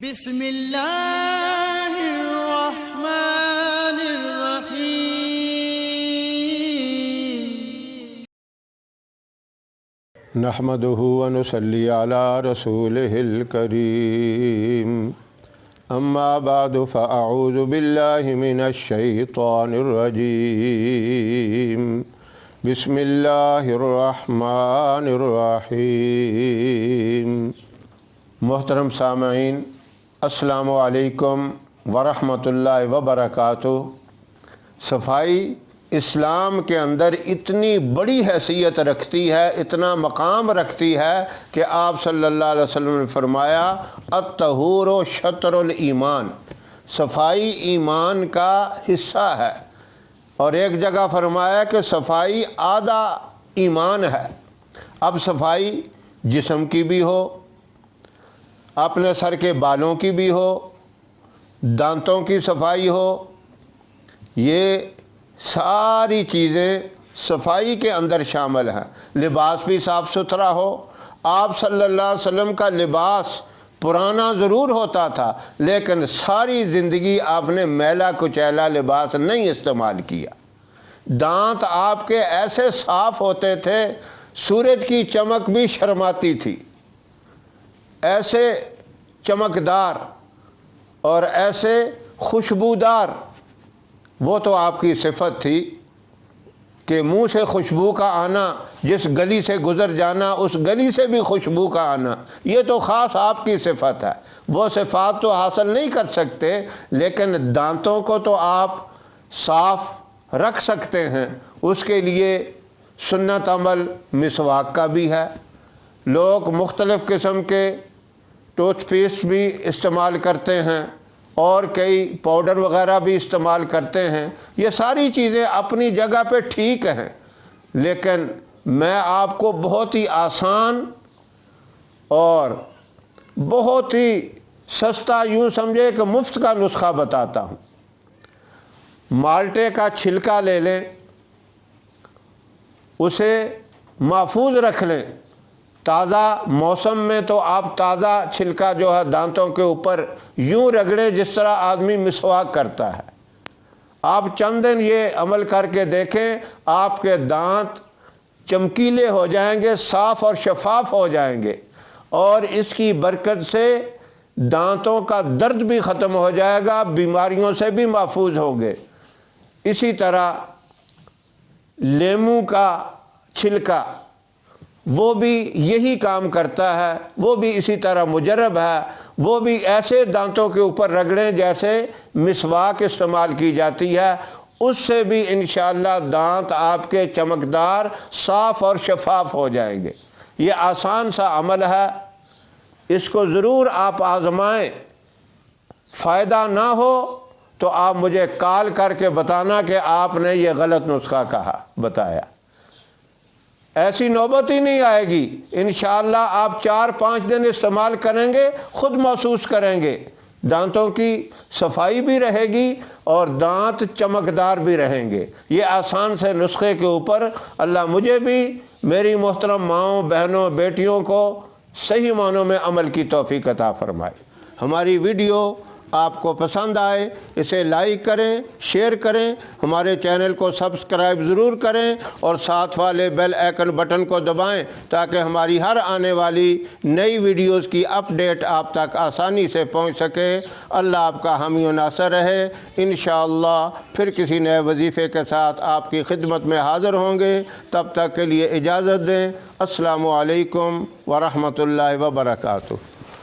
بسم اللہ الرحمن الرحیم نحمدہ ونصلی علی رسولہ الکریم اما بعد فاعوذ باللہ من الشیطان الرجیم بسم اللہ الرحمن الرحیم۔ محترم سامعین، السلام علیکم ورحمۃ اللہ وبرکاتہ۔ صفائی اسلام کے اندر اتنی بڑی حیثیت رکھتی ہے، اتنا مقام رکھتی ہے کہ آپ صلی اللہ علیہ وسلم نے فرمایا الطہور شطر الایمان، صفائی ایمان کا حصہ ہے، اور ایک جگہ فرمایا کہ صفائی آدھا ایمان ہے۔ اب صفائی جسم کی بھی ہو، اپنے سر کے بالوں کی بھی ہو، دانتوں کی صفائی ہو، یہ ساری چیزیں صفائی کے اندر شامل ہیں۔ لباس بھی صاف ستھرا ہو۔ آپ صلی اللہ علیہ وسلم کا لباس پرانا ضرور ہوتا تھا، لیکن ساری زندگی آپ نے میلا کچیلا لباس نہیں استعمال کیا۔ دانت آپ کے ایسے صاف ہوتے تھے، سورج کی چمک بھی شرماتی تھی، ایسے چمکدار اور ایسے خوشبودار۔ وہ تو آپ کی صفت تھی کہ منہ سے خوشبو کا آنا، جس گلی سے گزر جانا اس گلی سے بھی خوشبو کا آنا، یہ تو خاص آپ کی صفت ہے۔ وہ صفات تو حاصل نہیں کر سکتے، لیکن دانتوں کو تو آپ صاف رکھ سکتے ہیں۔ اس کے لیے سنت عمل مسواک کا بھی ہے۔ لوگ مختلف قسم کے ٹوتھ پیسٹ بھی استعمال کرتے ہیں اور کئی پاؤڈر وغیرہ بھی استعمال کرتے ہیں۔ یہ ساری چیزیں اپنی جگہ پہ ٹھیک ہیں، لیکن میں آپ کو بہت ہی آسان اور بہت ہی سستا، یوں سمجھے کہ مفت کا نسخہ بتاتا ہوں۔ مالٹے کا چھلکا لے لیں، اسے محفوظ رکھ لیں۔ تازہ موسم میں تو آپ تازہ چھلکا جو ہے دانتوں کے اوپر یوں رگڑیں جس طرح آدمی مسواک کرتا ہے۔ آپ چند دن یہ عمل کر کے دیکھیں، آپ کے دانت چمکیلے ہو جائیں گے، صاف اور شفاف ہو جائیں گے، اور اس کی برکت سے دانتوں کا درد بھی ختم ہو جائے گا، بیماریوں سے بھی محفوظ ہوں گے۔ اسی طرح لیموں کا چھلکا، وہ بھی یہی کام کرتا ہے، وہ بھی اسی طرح مجرب ہے۔ وہ بھی ایسے دانتوں کے اوپر رگڑیں جیسے مسواک استعمال کی جاتی ہے، اس سے بھی انشاءاللہ دانت آپ کے چمکدار، صاف اور شفاف ہو جائیں گے۔ یہ آسان سا عمل ہے، اس کو ضرور آپ آزمائیں۔ فائدہ نہ ہو تو آپ مجھے کال کر کے بتانا کہ آپ نے یہ غلط نسخہ بتایا۔ ایسی نوبت ہی نہیں آئے گی۔ انشاءاللہ آپ 4-5 دن استعمال کریں گے، خود محسوس کریں گے، دانتوں کی صفائی بھی رہے گی اور دانت چمکدار بھی رہیں گے۔ یہ آسان سے نسخے کے اوپر اللہ مجھے بھی، میری محترم ماؤں، بہنوں، بیٹیوں کو صحیح معنوں میں عمل کی توفیق عطا فرمائے۔ ہماری ویڈیو آپ کو پسند آئے اسے لائک کریں، شیئر کریں، ہمارے چینل کو سبسکرائب ضرور کریں اور ساتھ والے بیل آئیکن بٹن کو دبائیں تاکہ ہماری ہر آنے والی نئی ویڈیوز کی اپڈیٹ آپ تک آسانی سے پہنچ سکے۔ اللہ آپ کا حامی و ناصر رہے۔ انشاءاللہ پھر کسی نئے وظیفے کے ساتھ آپ کی خدمت میں حاضر ہوں گے۔ تب تک کے لیے اجازت دیں۔ السلام علیکم ورحمۃ اللہ وبرکاتہ۔